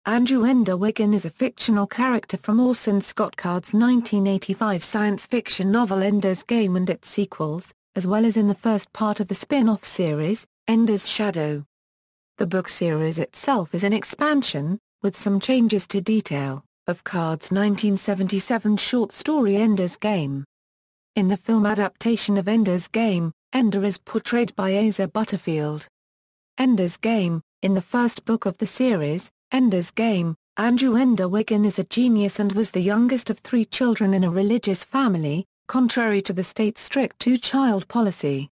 Andrew Ender Wiggin is a fictional character from Orson Scott Card's 1985 science fiction novel Ender's Game and its sequels, as well as in the first part of the spin-off series, Ender's Shadow. The book series itself is an expansion, with some changes to detail, of Card's 1977 short story Ender's Game. In the film adaptation of Ender's Game, Ender is portrayed by Asa Butterfield. Ender's Game, in the first book of the series, Ender's Game, Andrew Ender Wiggin is a genius and was the youngest of 3 children in a religious family, contrary to the state's strict 2-child policy.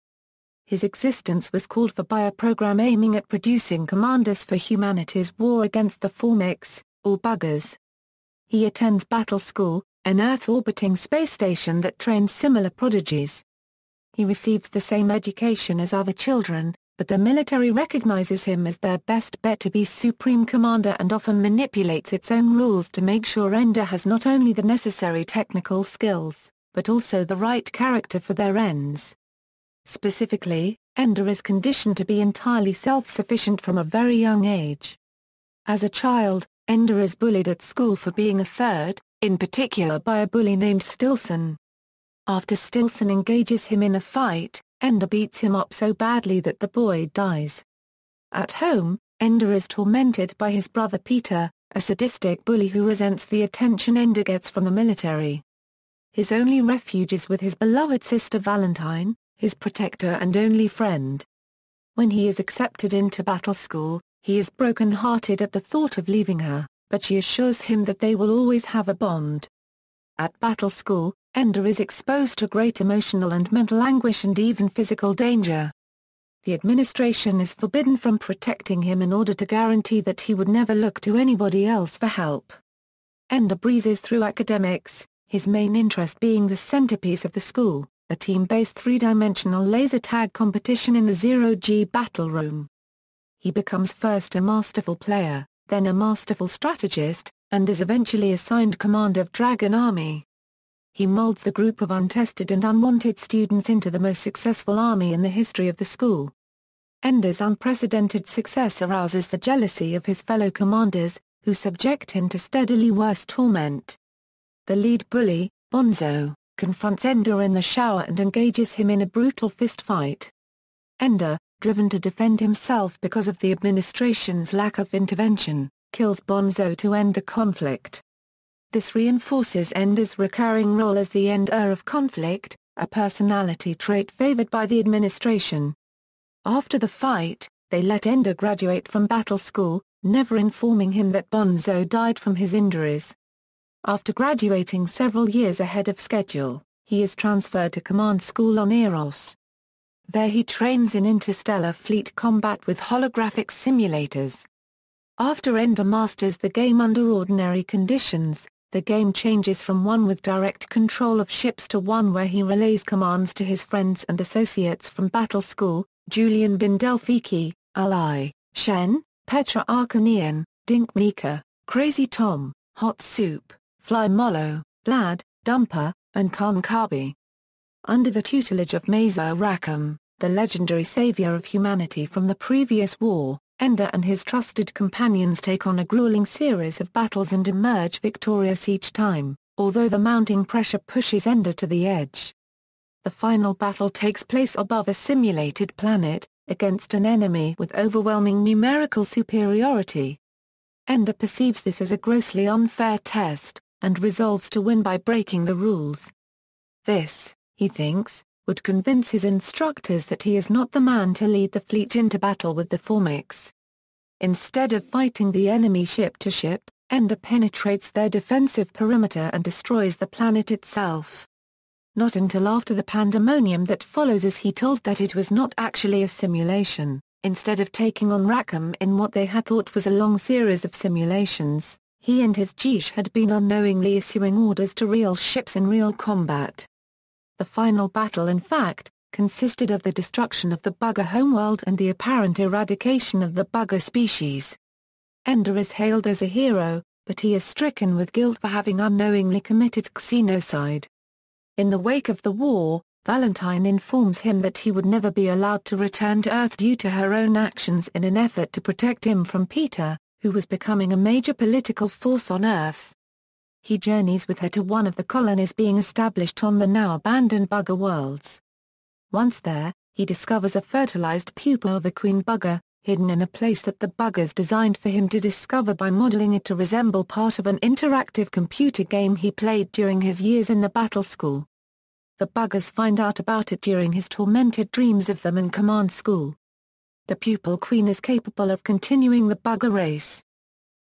His existence was called for by a program aiming at producing commanders for humanity's war against the Formics, or buggers. He attends Battle School, an Earth-orbiting space station that trains similar prodigies. He receives the same education as other children, but the military recognizes him as their best bet to be supreme commander and often manipulates its own rules to make sure Ender has not only the necessary technical skills, but also the right character for their ends. Specifically, Ender is conditioned to be entirely self-sufficient from a very young age. As a child, Ender is bullied at school for being a third, in particular by a bully named Stilson. After Stilson engages him in a fight, Ender beats him up so badly that the boy dies. At home, Ender is tormented by his brother Peter, a sadistic bully who resents the attention Ender gets from the military. His only refuge is with his beloved sister Valentine, his protector and only friend. When he is accepted into Battle School, he is broken-hearted at the thought of leaving her, but she assures him that they will always have a bond. At Battle School, Ender is exposed to great emotional and mental anguish and even physical danger. The administration is forbidden from protecting him in order to guarantee that he would never look to anybody else for help. Ender breezes through academics, his main interest being the centerpiece of the school, a team-based 3-dimensional laser tag competition in the Zero-G battle room. He becomes first a masterful player, then a masterful strategist, and is eventually assigned command of Dragon Army. He molds the group of untested and unwanted students into the most successful army in the history of the school. Ender's unprecedented success arouses the jealousy of his fellow commanders, who subject him to steadily worse torment. The lead bully, Bonzo, confronts Ender in the shower and engages him in a brutal fist fight. Ender, driven to defend himself because of the administration's lack of intervention, kills Bonzo to end the conflict. This reinforces Ender's recurring role as the ender of conflict, a personality trait favored by the administration. After the fight, they let Ender graduate from Battle School, never informing him that Bonzo died from his injuries. After graduating several years ahead of schedule, he is transferred to command school on Eros. There he trains in interstellar fleet combat with holographic simulators. After Ender masters the game under ordinary conditions, the game changes from one with direct control of ships to one where he relays commands to his friends and associates from Battle School, Julian Bindelfiki, Ali, Shen, Petra Arkanian, Dink Mika, Crazy Tom, Hot Soup, Fly Mollo, Vlad, Dumper, and Khan Kabi. Under the tutelage of Mazar Rackham, the legendary savior of humanity from the previous war, Ender and his trusted companions take on a grueling series of battles and emerge victorious each time, although the mounting pressure pushes Ender to the edge. The final battle takes place above a simulated planet, against an enemy with overwhelming numerical superiority. Ender perceives this as a grossly unfair test, and resolves to win by breaking the rules. This, he thinks, would convince his instructors that he is not the man to lead the fleet into battle with the Formics. Instead of fighting the enemy ship to ship, Ender penetrates their defensive perimeter and destroys the planet itself. Not until after the pandemonium that follows is he told that it was not actually a simulation. Instead of taking on Rackham in what they had thought was a long series of simulations, he and his Geesh had been unknowingly issuing orders to real ships in real combat. The final battle in fact, consisted of the destruction of the bugger homeworld and the apparent eradication of the bugger species. Ender is hailed as a hero, but he is stricken with guilt for having unknowingly committed xenocide. In the wake of the war, Valentine informs him that he would never be allowed to return to Earth due to her own actions in an effort to protect him from Peter, who was becoming a major political force on Earth. He journeys with her to one of the colonies being established on the now abandoned bugger worlds. Once there, he discovers a fertilized pupa of a queen bugger, hidden in a place that the buggers designed for him to discover by modeling it to resemble part of an interactive computer game he played during his years in the battle school. The buggers find out about it during his tormented dreams of them in command school. The pupil queen is capable of continuing the bugger race.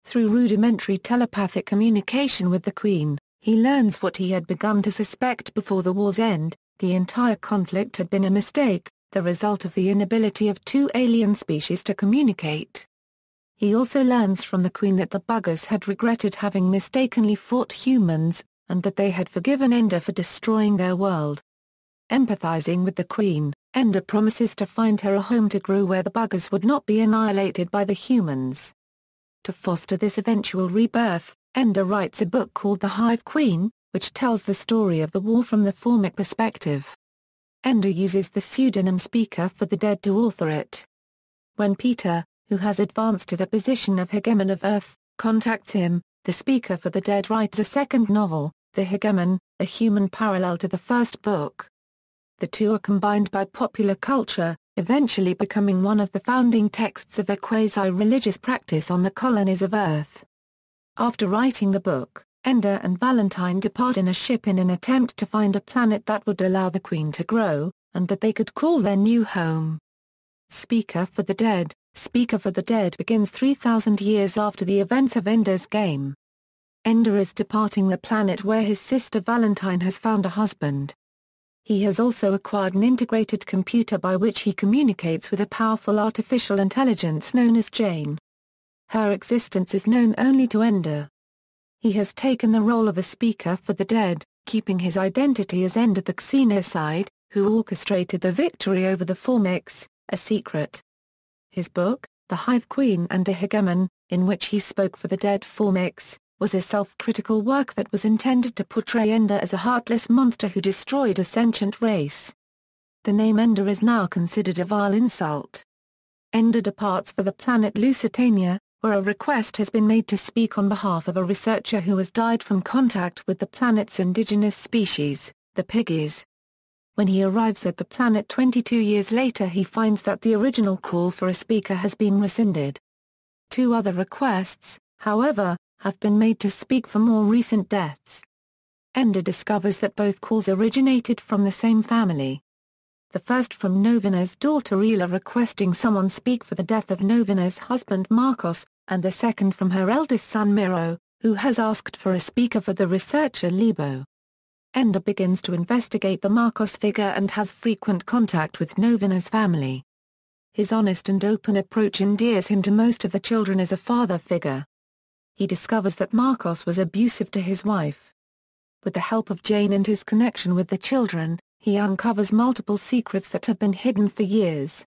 Through rudimentary telepathic communication with the queen, he learns what he had begun to suspect before the war's end: the entire conflict had been a mistake, the result of the inability of two alien species to communicate. He also learns from the queen that the buggers had regretted having mistakenly fought humans, and that they had forgiven Ender for destroying their world. Empathizing with the queen, Ender promises to find her a home to grow where the buggers would not be annihilated by the humans. To foster this eventual rebirth, Ender writes a book called The Hive Queen, which tells the story of the war from the Formic perspective. Ender uses the pseudonym Speaker for the Dead to author it. When Peter, who has advanced to the position of Hegemon of Earth, contacts him, the Speaker for the Dead writes a second novel, The Hegemon, a human parallel to the first book. The two are combined by popular culture, eventually becoming one of the founding texts of a quasi-religious practice on the colonies of Earth. After writing the book, Ender and Valentine depart in a ship in an attempt to find a planet that would allow the Queen to grow, and that they could call their new home. Speaker for the Dead begins 3,000 years after the events of Ender's Game. Ender is departing the planet where his sister Valentine has found a husband. He has also acquired an integrated computer by which he communicates with a powerful artificial intelligence known as Jane. Her existence is known only to Ender. He has taken the role of a speaker for the dead, keeping his identity as Ender the Xenocide, who orchestrated the victory over the Formics, a secret. His book, The Hive Queen and a Hegemon, in which he spoke for the dead Formics, was a self-critical work that was intended to portray Ender as a heartless monster who destroyed a sentient race. The name Ender is now considered a vile insult. Ender departs for the planet Lusitania, where a request has been made to speak on behalf of a researcher who has died from contact with the planet's indigenous species, the Piggies. When he arrives at the planet 22 years later, he finds that the original call for a speaker has been rescinded. Two other requests, however, have been made to speak for more recent deaths. Ender discovers that both calls originated from the same family. The first from Novina's daughter Ela requesting someone speak for the death of Novina's husband Marcos, and the second from her eldest son Miro, who has asked for a speaker for the researcher Lebo. Ender begins to investigate the Marcos figure and has frequent contact with Novina's family. His honest and open approach endears him to most of the children as a father figure. He discovers that Marcos was abusive to his wife. With the help of Jane and his connection with the children, he uncovers multiple secrets that have been hidden for years.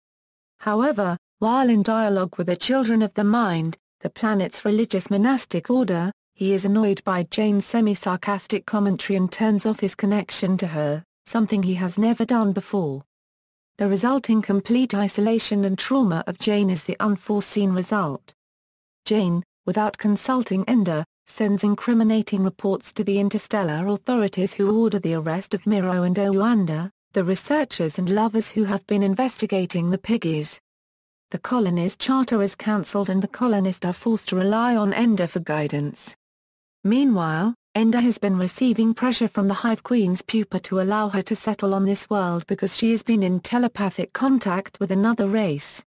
However, while in dialogue with the children of the mind, the planet's religious monastic order, he is annoyed by Jane's semi-sarcastic commentary and turns off his connection to her, something he has never done before. The resulting complete isolation and trauma of Jane is the unforeseen result. Jane, without consulting Ender, sends incriminating reports to the interstellar authorities who order the arrest of Miro and Owanda, the researchers and lovers who have been investigating the Piggies. The colony's charter is cancelled and the colonists are forced to rely on Ender for guidance. Meanwhile, Ender has been receiving pressure from the Hive Queen's pupa to allow her to settle on this world because she has been in telepathic contact with another race.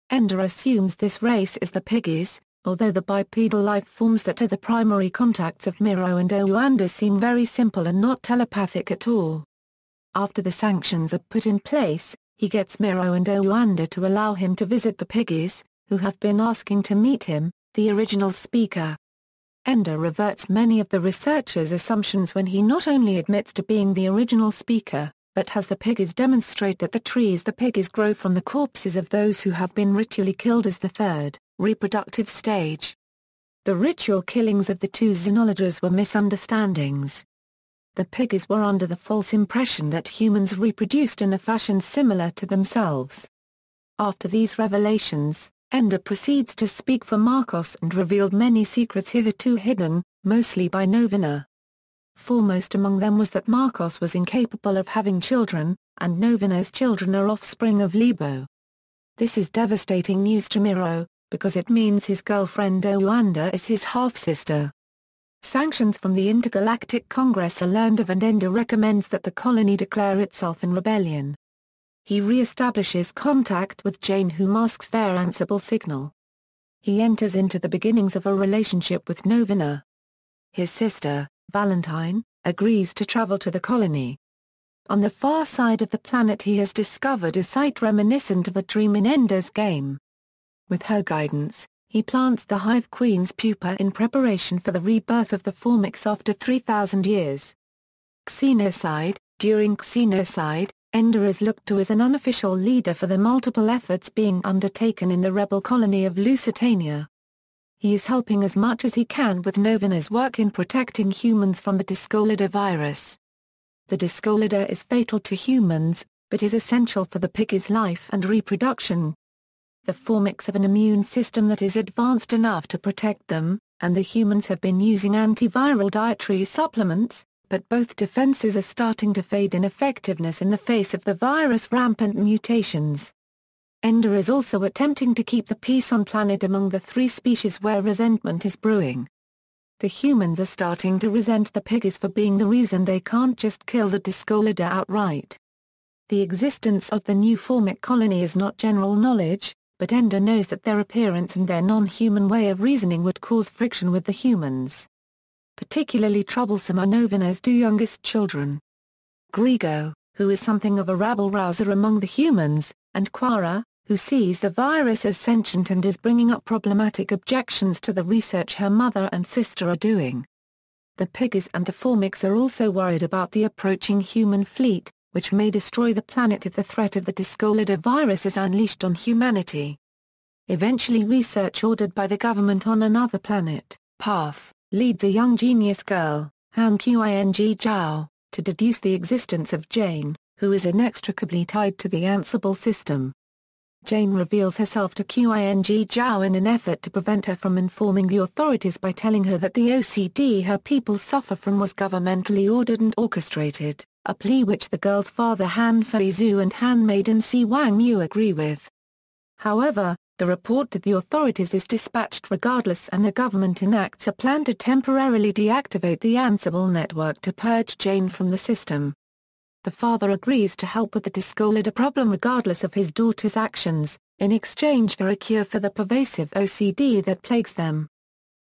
Ender assumes this race is the Piggies, although the bipedal life forms that are the primary contacts of Miro and Owanda seem very simple and not telepathic at all. After the sanctions are put in place, he gets Miro and Owanda to allow him to visit the Piggies, who have been asking to meet him, the original speaker. Ender reverts many of the researchers' assumptions when he not only admits to being the original speaker, but has the Piggies demonstrate that the trees the Piggies grow from the corpses of those who have been ritually killed as the third, reproductive stage. The ritual killings of the two xenologists were misunderstandings. The Piggies were under the false impression that humans reproduced in a fashion similar to themselves. After these revelations, Ender proceeds to speak for Marcos and revealed many secrets hitherto hidden, mostly by Novena. Foremost among them was that Marcos was incapable of having children, and Novena's children are offspring of Lebo. This is devastating news to Miro, because it means his girlfriend Owanda is his half-sister. Sanctions from the Intergalactic Congress are learned of and Ender recommends that the colony declare itself in rebellion. He re-establishes contact with Jane, who masks their Ansible signal. He enters into the beginnings of a relationship with Novena. His sister, Valentine, agrees to travel to the colony. On the far side of the planet he has discovered a site reminiscent of a dream in Ender's game. With her guidance, he plants the Hive Queen's pupa in preparation for the rebirth of the Formix after 3,000 years. Xenocide. During Xenocide, Ender is looked to as an unofficial leader for the multiple efforts being undertaken in the rebel colony of Lusitania. He is helping as much as he can with Novena's work in protecting humans from the Discolida virus. The Discolida is fatal to humans, but is essential for the piggy's life and reproduction. The Formix have an immune system that is advanced enough to protect them, and the humans have been using antiviral dietary supplements, but both defenses are starting to fade in effectiveness in the face of the virus' rampant mutations. Ender is also attempting to keep the peace on planet among the three species where resentment is brewing. The humans are starting to resent the piggies for being the reason they can't just kill the Discolida outright. The existence of the new Formic colony is not general knowledge, but Ender knows that their appearance and their non-human way of reasoning would cause friction with the humans. Particularly troublesome are Novena's two youngest children. Grego, who is something of a rabble-rouser among the humans, and Quara, who sees the virus as sentient and is bringing up problematic objections to the research her mother and sister are doing. The piggies and the Formix are also worried about the approaching human fleet, which may destroy the planet if the threat of the Discolida virus is unleashed on humanity. Eventually research ordered by the government on another planet, Path, leads a young genius girl, Han Qing Zhao, to deduce the existence of Jane, who is inextricably tied to the Ansible system. Jane reveals herself to Qing Zhao in an effort to prevent her from informing the authorities by telling her that the OCD her people suffer from was governmentally ordered and orchestrated, a plea which the girl's father Han Feizu and handmaiden Si Wang Yu agree with. However, the report to the authorities is dispatched regardless and the government enacts a plan to temporarily deactivate the Ansible network to purge Jane from the system. The father agrees to help with the Discolida problem regardless of his daughter's actions, in exchange for a cure for the pervasive OCD that plagues them.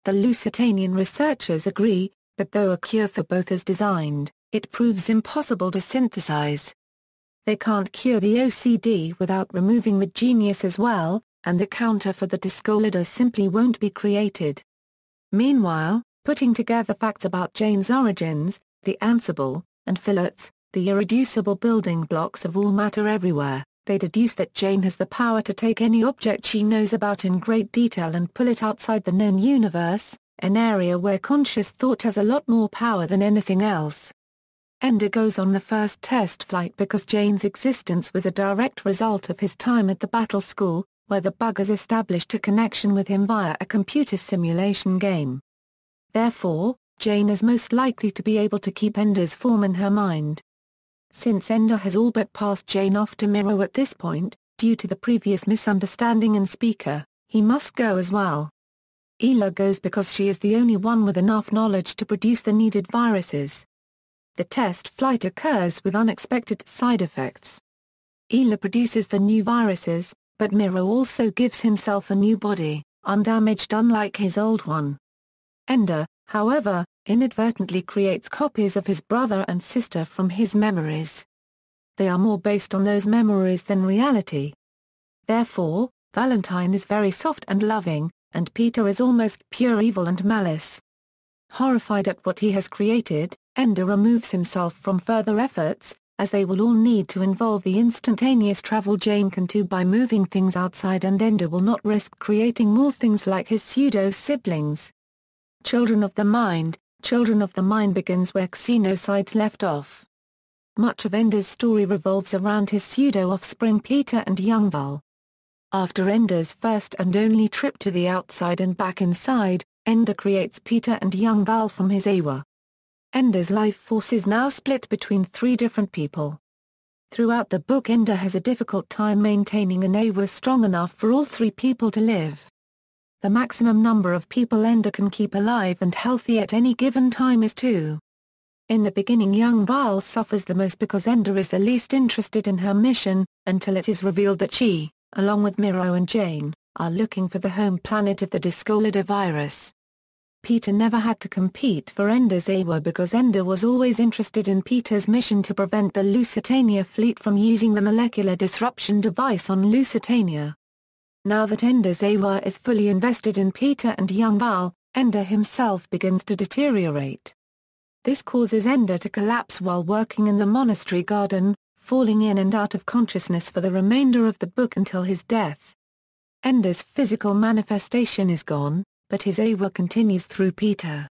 The Lusitanian researchers agree, but though a cure for both is designed, it proves impossible to synthesize. They can't cure the OCD without removing the genius as well, and the counter for the Discolida simply won't be created. Meanwhile, putting together facts about Jane's origins, the Ansible, and Phillips, the irreducible building blocks of all matter everywhere, they deduce that Jane has the power to take any object she knows about in great detail and pull it outside the known universe, an area where conscious thought has a lot more power than anything else. Ender goes on the first test flight because Jane's existence was a direct result of his time at the battle school, where the buggers established a connection with him via a computer simulation game. Therefore, Jane is most likely to be able to keep Ender's form in her mind. Since Ender has all but passed Jane off to Miro at this point, due to the previous misunderstanding in Speaker, he must go as well. Ela goes because she is the only one with enough knowledge to produce the needed viruses. The test flight occurs with unexpected side effects. Ela produces the new viruses, but Miro also gives himself a new body, undamaged unlike his old one. Ender, however, inadvertently creates copies of his brother and sister from his memories. They are more based on those memories than reality. Therefore, Valentine is very soft and loving, and Peter is almost pure evil and malice. Horrified at what he has created, Ender removes himself from further efforts, as they will all need to involve the instantaneous travel Jane can do by moving things outside, and Ender will not risk creating more things like his pseudo-siblings. Children of the Mind begins where Xenocide left off. Much of Ender's story revolves around his pseudo-offspring Peter and Youngval. After Ender's first and only trip to the outside and back inside, Ender creates Peter and young Val from his Awa. Ender's life force is now split between 3 different people. Throughout the book, Ender has a difficult time maintaining an Awa strong enough for all 3 people to live. The maximum number of people Ender can keep alive and healthy at any given time is 2. In the beginning, young Val suffers the most because Ender is the least interested in her mission, until it is revealed that she, along with Miro and Jane, are looking for the home planet of the Discolida virus. Peter never had to compete for Ender's Awa because Ender was always interested in Peter's mission to prevent the Lusitania fleet from using the molecular disruption device on Lusitania. Now that Ender's Awa is fully invested in Peter and young Val, Ender himself begins to deteriorate. This causes Ender to collapse while working in the monastery garden, falling in and out of consciousness for the remainder of the book until his death. Ender's physical manifestation is gone, but his Awa continues through Peter.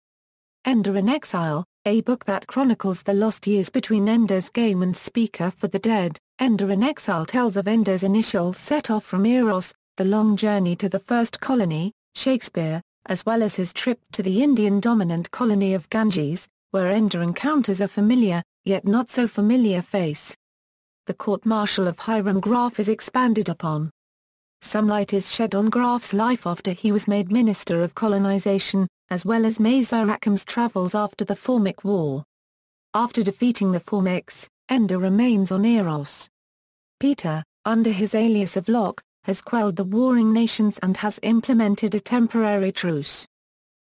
Ender in Exile, a book that chronicles the lost years between Ender's Game and Speaker for the Dead. Ender in Exile tells of Ender's initial set-off from Eros, the long journey to the first colony, Shakespeare, as well as his trip to the Indian-dominant colony of Ganges, where Ender encounters a familiar, yet not so familiar face. The court-martial of Hiram Graf is expanded upon. Some light is shed on Graf's life after he was made Minister of Colonization, as well as Mazer Rackham's travels after the Formic War. After defeating the Formics, Ender remains on Eros. Peter, under his alias of Locke, has quelled the warring nations and has implemented a temporary truce.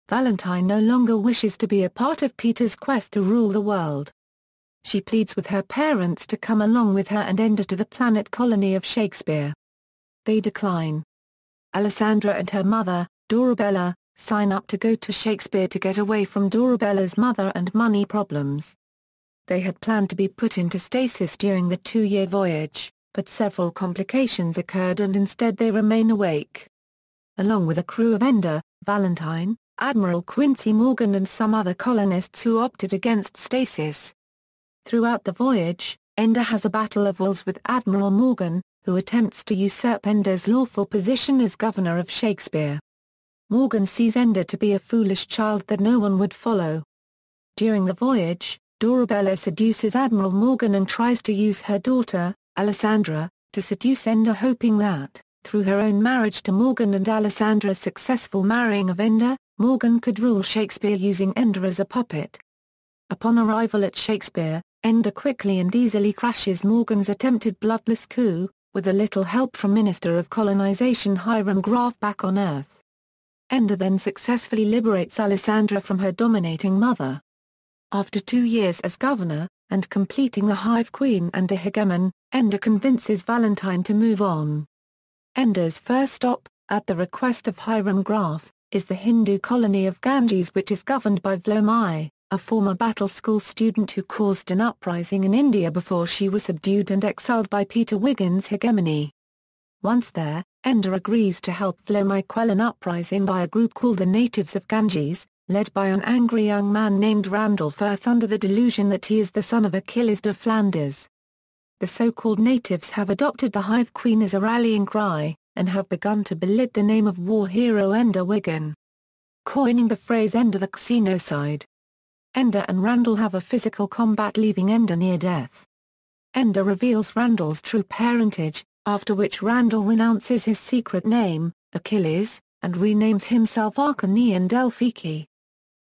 Valentine no longer wishes to be a part of Peter's quest to rule the world. She pleads with her parents to come along with her and Ender to the planet colony of Shakespeare. They decline. Alessandra and her mother, Dorabella, sign up to go to Shakespeare to get away from Dorabella's mother and money problems. They had planned to be put into stasis during the 2-year voyage, but several complications occurred and instead they remain awake. Along with a crew of Ender, Valentine, Admiral Quincy Morgan and some other colonists who opted against stasis. Throughout the voyage, Ender has a battle of wills with Admiral Morgan, who attempts to usurp Ender's lawful position as governor of Shakespeare. Morgan sees Ender to be a foolish child that no one would follow. During the voyage, Dorabella seduces Admiral Morgan and tries to use her daughter, Alessandra, to seduce Ender, hoping that, through her own marriage to Morgan and Alessandra's successful marrying of Ender, Morgan could rule Shakespeare using Ender as a puppet. Upon arrival at Shakespeare, Ender quickly and easily crashes Morgan's attempted bloodless coup, with a little help from Minister of Colonization Hiram Graf back on Earth. Ender then successfully liberates Alessandra from her dominating mother. After 2 years as governor, and completing the Hive Queen and a hegemon, Ender convinces Valentine to move on. Ender's first stop, at the request of Hiram Graf, is the Hindu colony of Ganges, which is governed by Vlomai, a former battle school student who caused an uprising in India before she was subdued and exiled by Peter Wiggin's hegemony. Once there, Ender agrees to help Vlomai quell an uprising by a group called the Natives of Ganges, led by an angry young man named Randall Firth under the delusion that he is the son of Achilles de Flanders. The so-called natives have adopted the Hive Queen as a rallying cry, and have begun to belit the name of war hero Ender Wiggin, coining the phrase Ender the Xenocide. Ender and Randall have a physical combat, leaving Ender near death. Ender reveals Randall's true parentage, after which Randall renounces his secret name, Achilles, and renames himself Archonian Delphiki.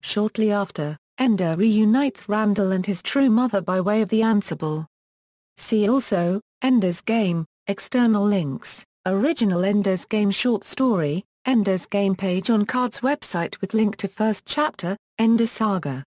Shortly after, Ender reunites Randall and his true mother by way of the Ansible. See also, Ender's Game, external links, original Ender's Game short story, Ender's Game page on Card's website with link to first chapter, Ender Saga.